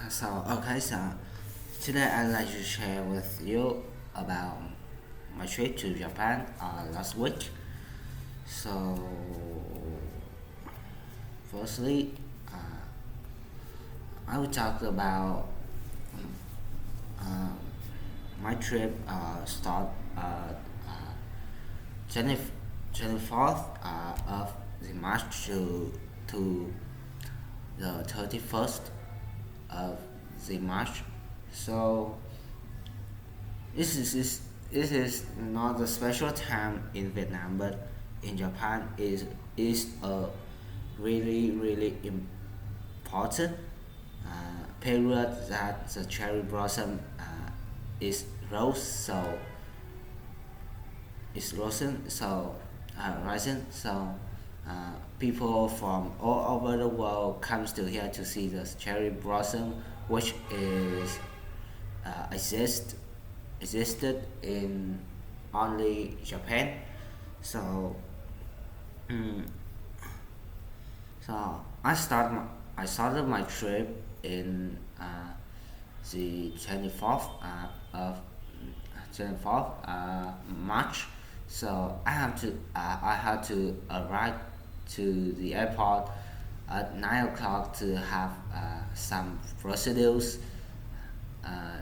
So today I'd like to share with you about my trip to Japan last week. So, firstly, I will talk about uh, my trip start uh, 20, 24th of the March to the 31st of the March. So this is not a special time in Vietnam, but in Japan is a really important period that the cherry blossom is rose so is rosing so rising so people from all over the world comes to here to see the cherry blossom, which is exist existed in only Japan. So mm, so I started my trip in the 24th of 24th March. So I had to arrive to the airport at 9 o'clock to have some procedures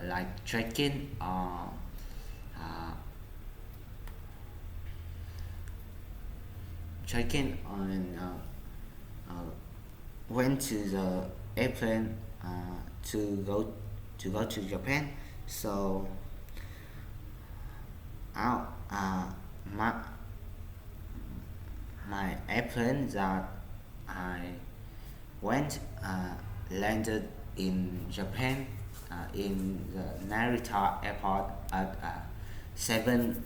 like check-in or uh, check-in on went to the airplane to go to Japan. So I, my my airplane that I went landed in Japan in the Narita airport at 7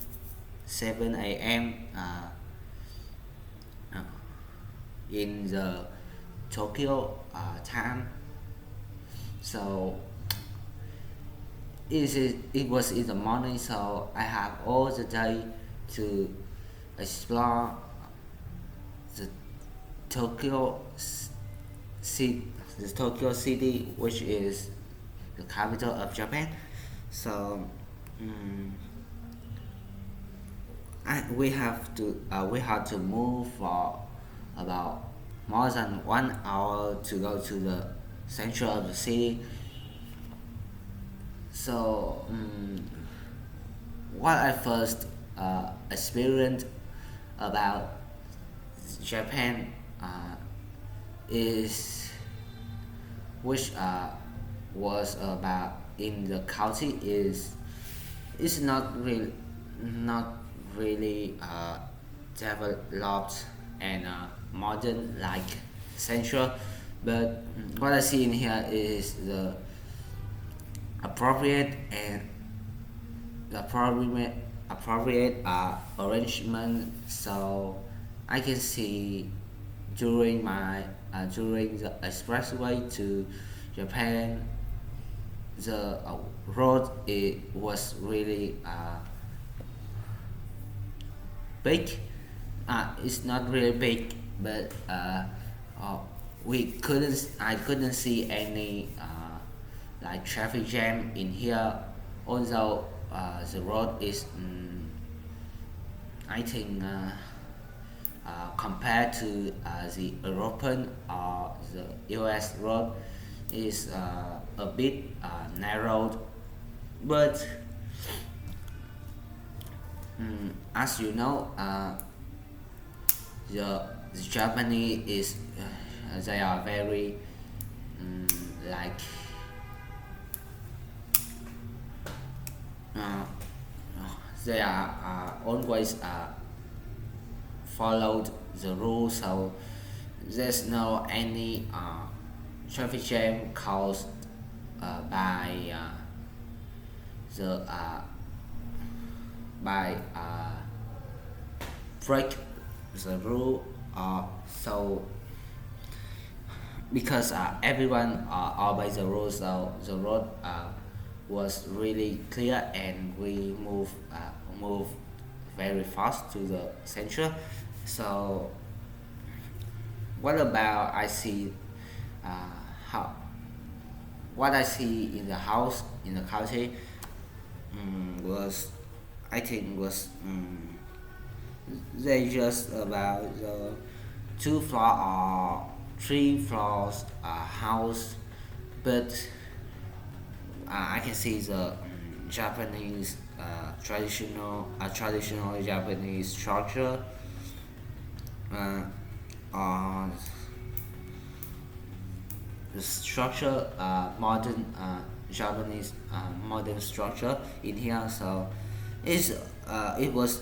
a.m. Uh, in the Tokyo time. So it was in the morning, so I have all the day to explore the Tokyo city, the Tokyo city, which is the capital of Japan. So mm we had to move for about more than 1 hour to go to the center of the city. So what I first experienced about Japan is which was about in the county is not really developed and modern like Central, but what I see in here is the appropriate and the appropriate arrangement. So I can see during the expressway to Japan, the road it was really big. It's not really big, but uh, we couldn't. I couldn't see any like traffic jam in here. Although the road is, I think, compared to the European or the U.S. road, is a bit narrowed, but as you know, the Japanese is they are very like uh, they are always followed the rules, so there's no any traffic jam caused by the by break the rule. So because everyone obeys the rules, so the road was really clear and we move very fast to the center. So what about I see uh, how what I see in the house in the country was I think was they just about the two floor or three floors house, but I can see the Japanese traditional Japanese structure uh, uh, the structure modern Japanese modern structure in here. So it was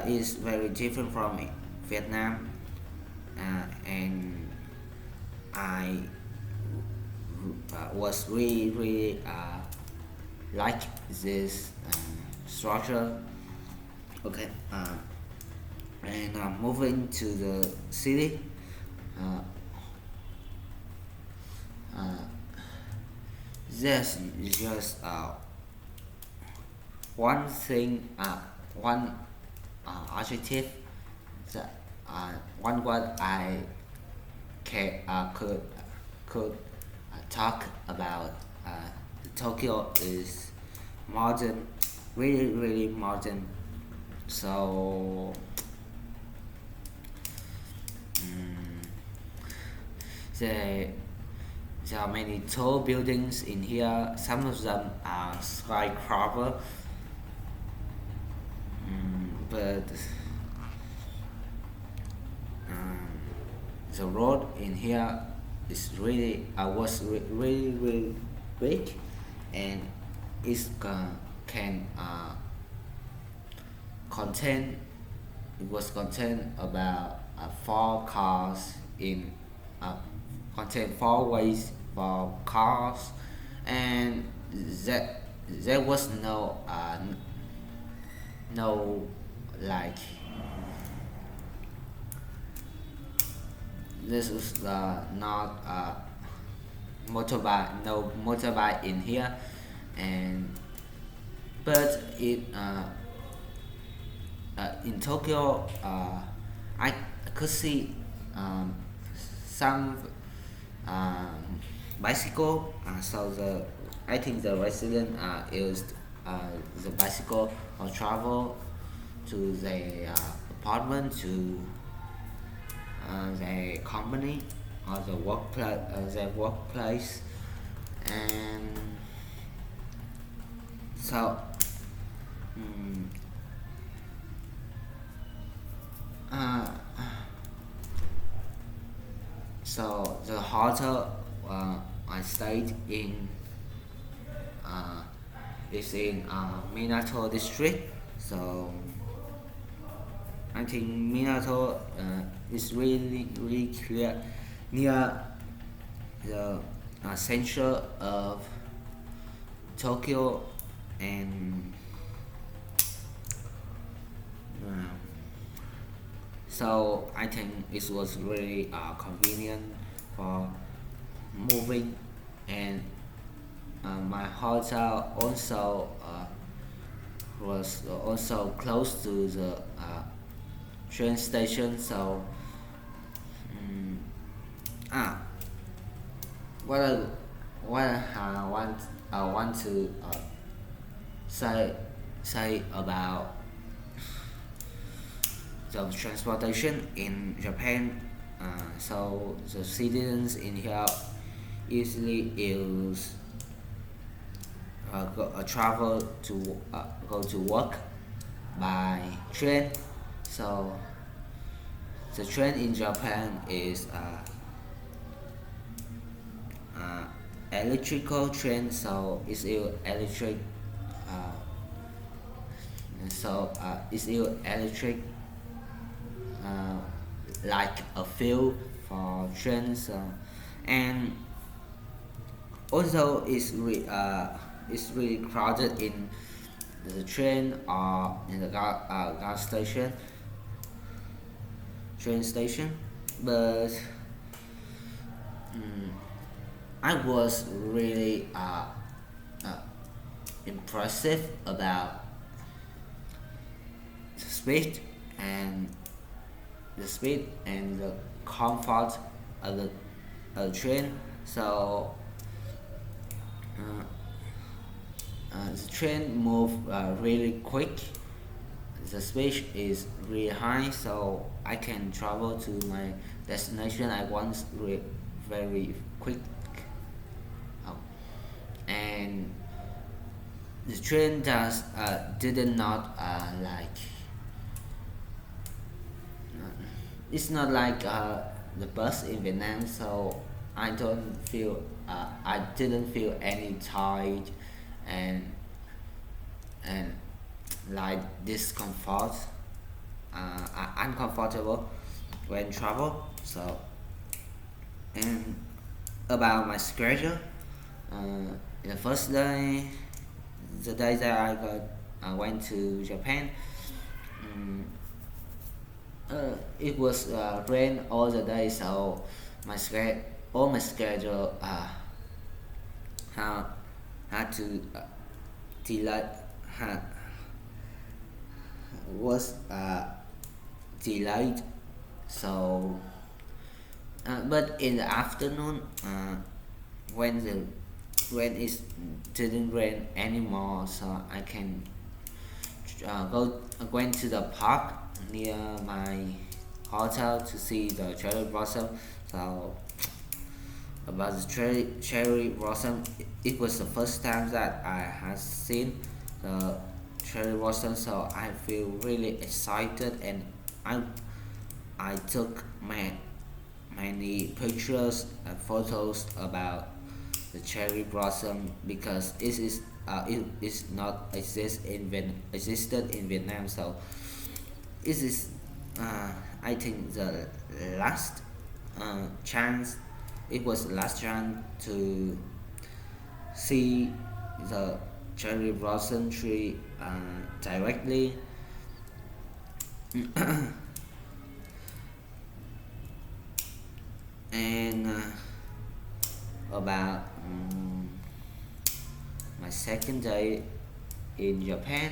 is very different from Vietnam, and I was really like this structure. Okay, and moving to the city. Uh, uh, there's just one thing, one adjective that one word I could talk about Tokyo is modern, really modern. So there there are many tall buildings in here. Some of them are skyscraper, but um, the road in here is really really big, and it can contain it was contain about four cars in uh, contain four ways for cars, and that there was no like this is not motorbike no motorbike in here, and but it in Tokyo I could see some um, bicycle. So the I think the resident used the bicycle or travel to the apartment to the company or the workplace, and so mm, uh, so the hotel I stayed in uh, is in Minato district. So I think Minato is really clear near the center of Tokyo, and uh, so I think it was really convenient for moving, and my hotel also was also close to the train station. So mm, ah, what I what I want to say about the transportation in Japan. So the citizens in here easily use travel to go to work by train. So the train in Japan is uh, electrical train, so it's electric. Uh, it's electric, uh, like a fuel for trains, and also it's really crowded in the train or in the gas station, train station, but mm, I was really uh, impressive about the speed and the comfort of the train. So Uh, the train move really quick. The speed is really high, so I can travel to my destination I want very quick. Oh. And the train does did not it's not like the bus in Vietnam, so I didn't feel any tired and and like discomfort, uncomfortable when travel. So and about my schedule, uh, the first day, the day that I went to Japan, um, it was rain all the day, so all my schedule had, had to delay had, was delayed. So, but in the afternoon, when the when it didn't rain anymore, so I can went to the park near my hotel to see the cherry blossom. So about the cherry blossom, it was the first time that I had seen the cherry blossom. So I feel really excited, and I I took many pictures and photos about the cherry blossom because it is not existed in Vietnam. So this is I think the last chance. It was the last chance to see the cherry blossom tree directly. And about my second day in Japan.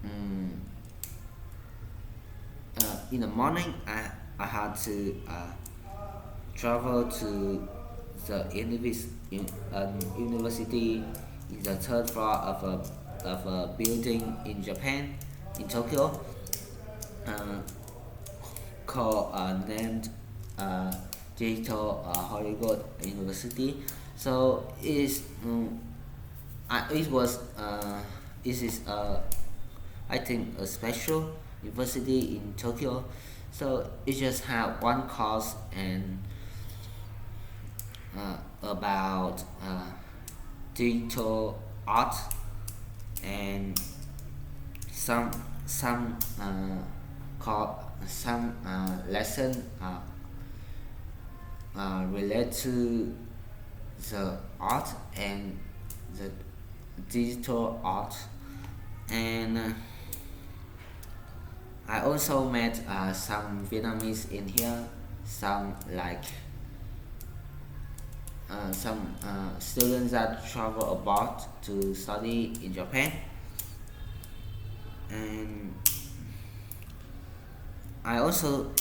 Um, in the morning, I had to travel to the university in the third floor of a building in Japan, in Tokyo, uh, called named uh, Digital Hollywood University. So it was it is I think a special university in Tokyo. So it just had one course and about digital art and some some some lesson relate to the art and the digital art. And I also met some Vietnamese in here, some some students that travel abroad to study in Japan. And I also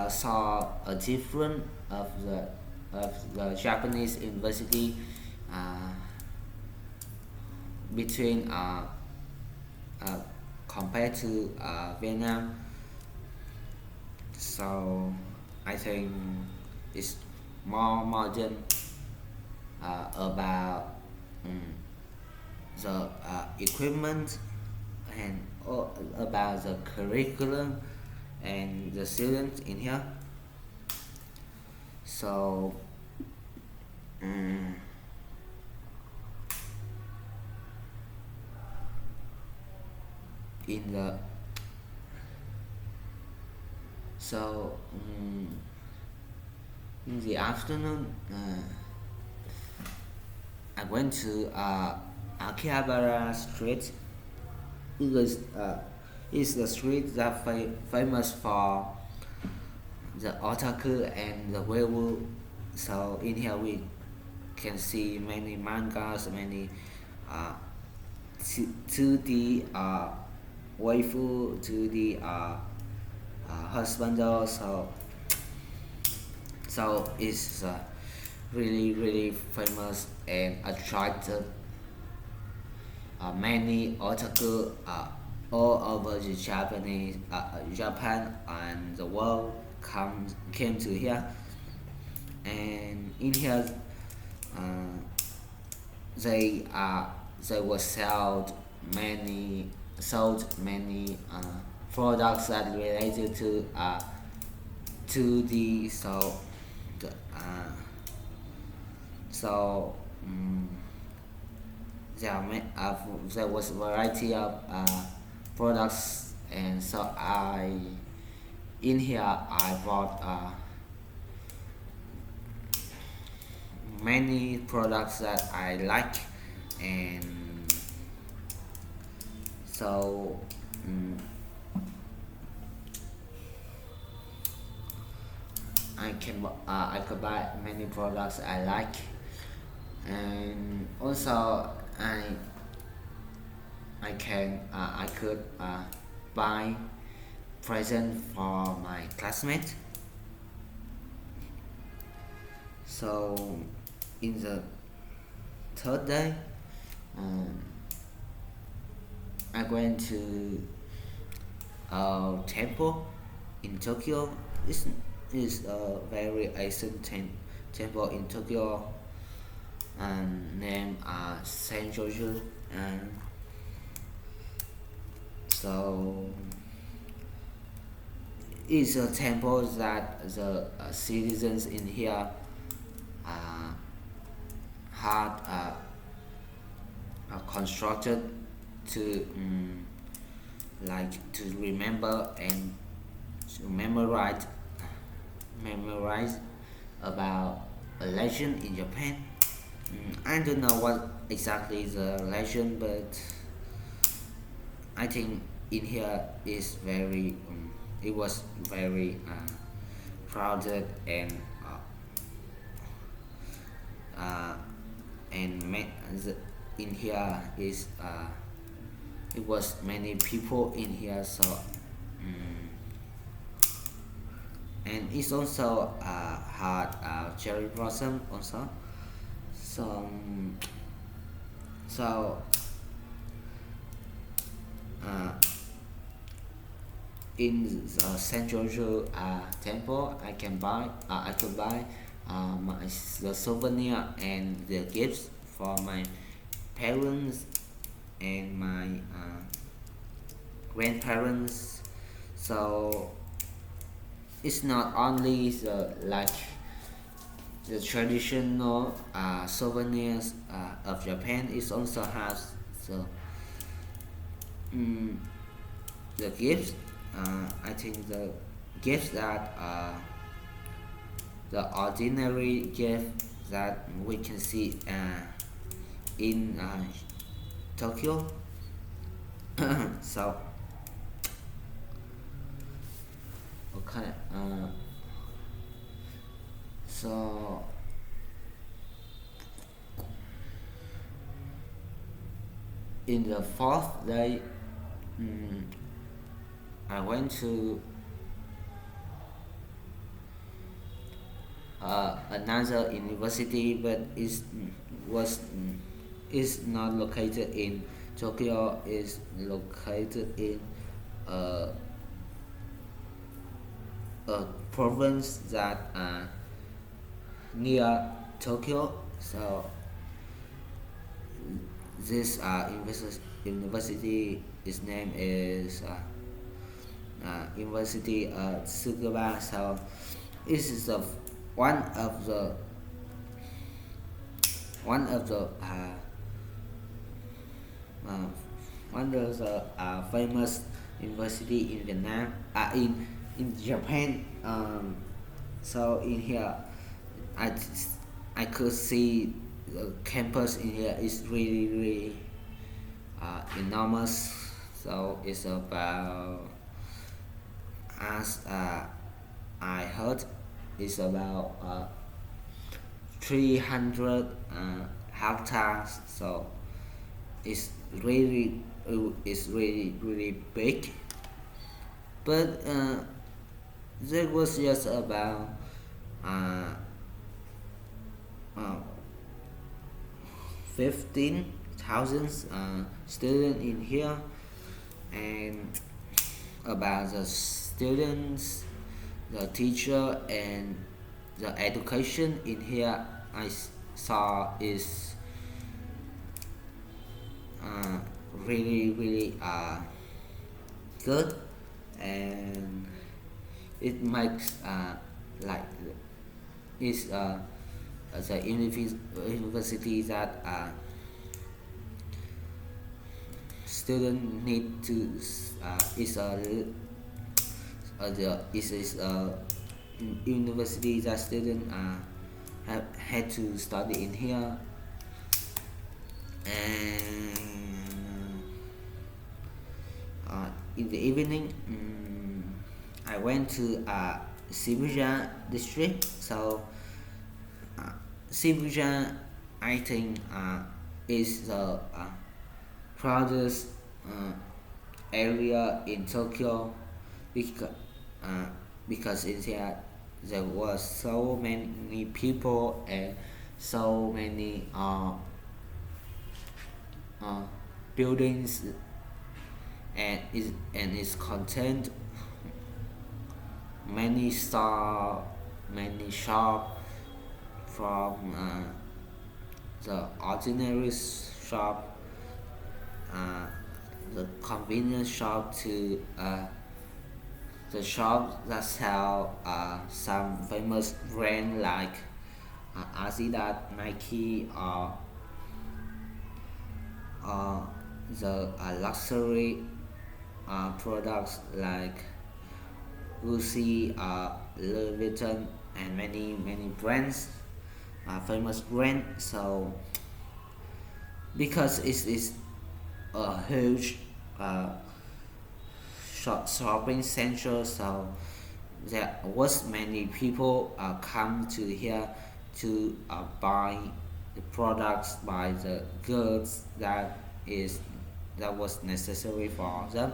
saw a difference of the Japanese university uh, between uh, compared to Vietnam. So I think it's more modern about um, the equipment and about the curriculum and the students in here. So um, in the so in the afternoon, I went to Akihabara Street. It was it's the street that famous for the otaku and the werewolf. So in here we can see many mangas, many uh, 2D waifu, 2D husband also. So it's really famous and attracted many otaku all over the Japan and the world came to here, and in here uh, they uh, they were sold many products that related to the the, uh, so um, there was a variety of products, and so I in here I bought many products that I like, and so um, I could buy many products I like, and also I could buy present for my classmates. So in the third day, um, I went to a temple in Tokyo. This is a very ancient temple in Tokyo, named Saint George, and so it's a temple that the citizens in here uh, had constructed to like to remember and to memorize about a legend in Japan. I don't know what exactly is a legend, but I think in here is very it was very crowded uh, and in here is it was many people in here, so and it's also had cherry blossom also, so so uh, in the Saint George temple I could buy the souvenir and the gifts for my parents and my grandparents. So it's not only the traditional souvenirs of Japan. It also has mm, the gifts. I think the gifts that the ordinary gift that we can see in Tokyo. So okay, so in the fourth day, mm, I went to another university, but was is not located in Tokyo. Is located in uh, a province that near Tokyo. So this university, its name is University Tsukuba. So this is the one of the one of the uh, one of the famous university in Vietnam, in Japan. So in here, I I could see the campus in here is really enormous. So it's about as I heard, it's about 300 hectares. So it's really big, but there was just about uh, uh, 15,000 students in here. And about the students, the teacher, and the education in here, saw is uh, really good. And it makes like it's the university that student need to is the is a university that student have had to study in here. And in the evening, I went to Shibuya district. So uh, Shibuya, I think, is the proudest uh, area in Tokyo, because uh, because in there there was so many people and so many uh, buildings, and its content, many store, many shop, from the ordinary shop, uh, the convenience shop, to the shop that sell some famous brand like Adidas, Nike, or the luxury products like Gucci, Louis Vuitton, and many brands, famous brand. So because it is a huge uh, shopping center, so there was many people come to here to buy the products, buy the goods is that was necessary for them.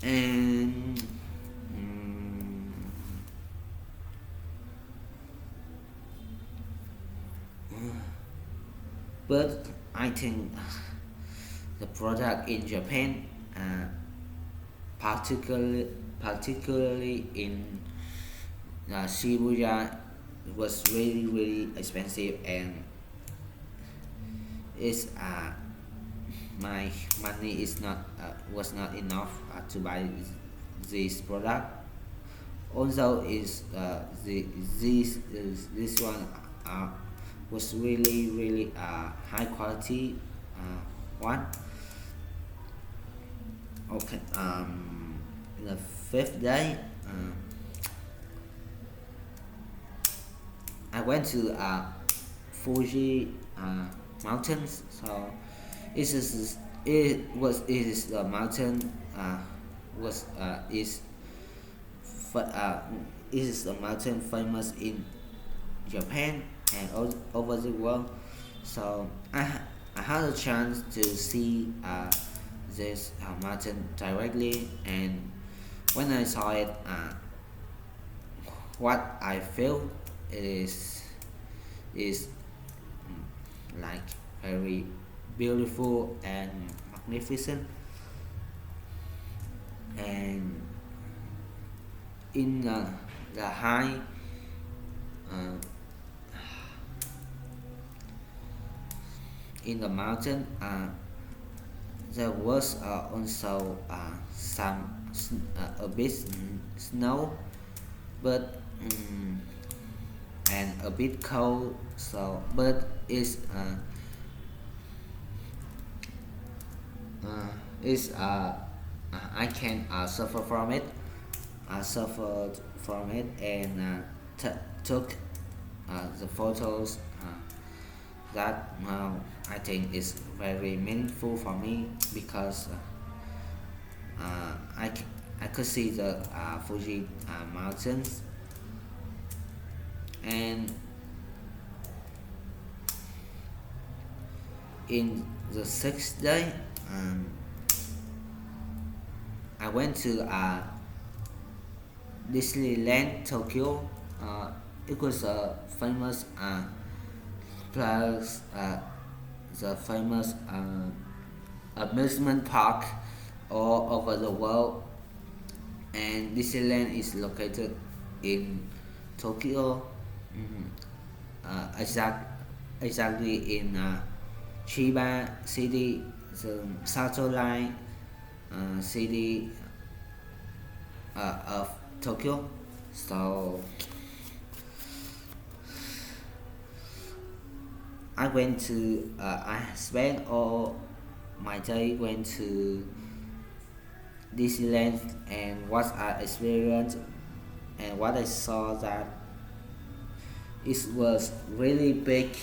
And mm, but I think the product in Japan, uh, particularly in Shibuya, was really expensive, and is my money is not was not enough to buy this product. Also, is this one uh, was really high quality one. Okay. The fifth day, I went to Fuji mountains. So it is the mountain was fa- uh, it is a mountain famous in Japan and over the world. So I had a chance to see this mountain directly, and when I saw it, what I feel is like very beautiful and magnificent. And in the high uh, in the mountain, there was also a bit snow, but and a bit cold. So but uh, is I can suffer from it. I suffered from it, and took the photos that I think is very meaningful for me, because I could see the Fuji mountains. And in the sixth day, I went to Disneyland Tokyo. it was a famous plus the famous amusement park all over the world, and Disneyland is located in Tokyo, mm, exactly in Chiba City, the satellite city of Tokyo. So I spent all my day went to Disneyland, and what I experienced and what I saw that it was really big,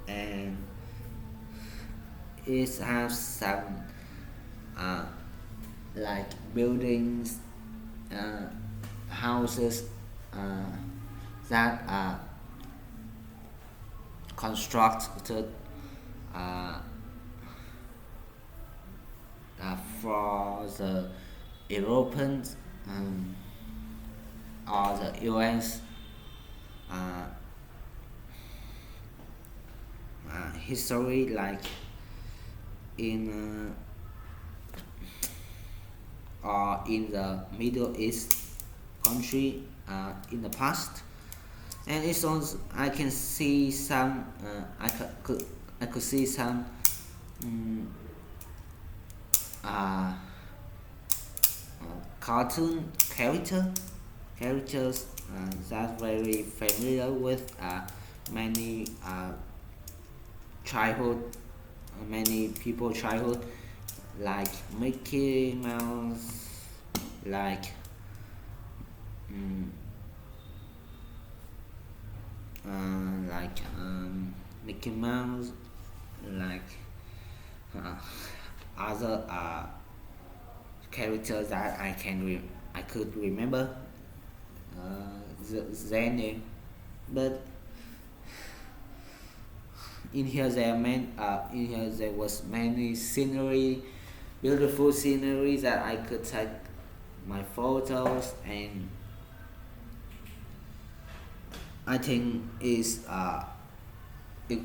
and it has some uh, like buildings, uh, houses uh, that are constructed uh, for the Europeans, or the US uh, history, like in or in the Middle East country in the past. And it's also I can see some I could see some mm, uh, cartoon characters that very familiar with many childhood many people childhood, like Mickey Mouse, like mm, Mickey Mouse, like uh, other characters that I could remember their name, but in here there was many scenery, beautiful scenery that I could take my photos, and I think it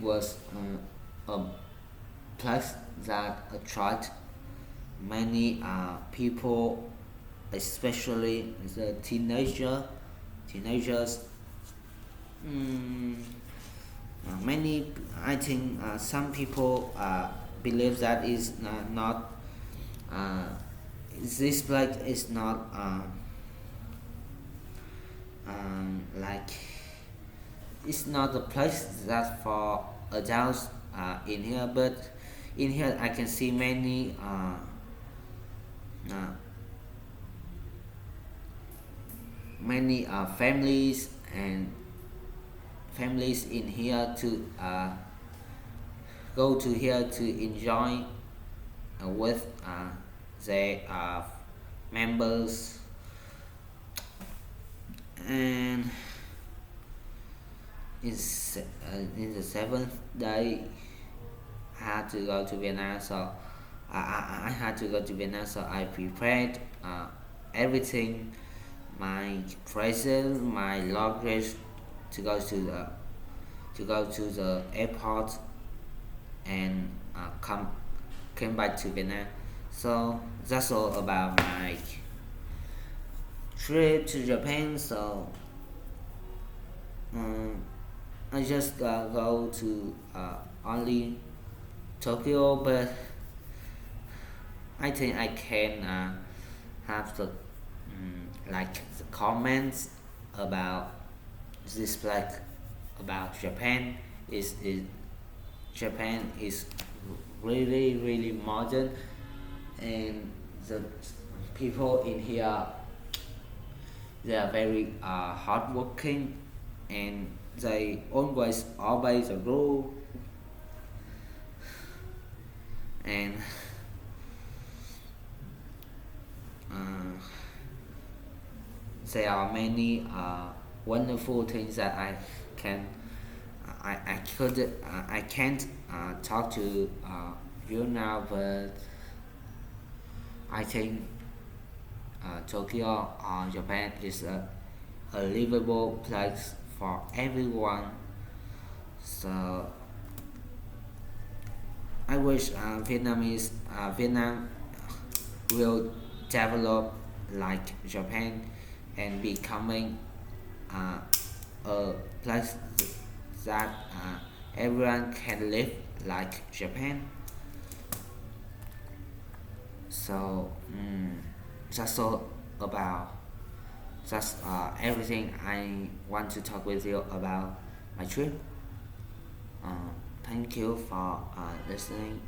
was a place that attract many people, especially the teenagers. Mm, many I think some people believe that is not uh, this place is not like it's not a place that for adults in here, but in here I can see uh, many families in here to go to here to enjoy with their members, and in the seventh day I had to go to Vietnam, so I had to go to Vietnam, so I prepared everything, my present, my luggage, to go to the airport, and came back to Vietnam. So that's all about my trip to Japan. So um, I just go to only Tokyo, but I think I can have the like the comments about this like about Japan is Japan is really modern, and the people in here, they are very hardworking, and they always obey the rule, and uh, there are many wonderful things that can I can't talk to you now, but I think Tokyo or Japan is a livable place for everyone. So I wish Vietnam will develop like Japan and becoming uh, a place that everyone can live like Japan. So that's all about that's everything I want to talk with you about my trip. Uh, Thank you for listening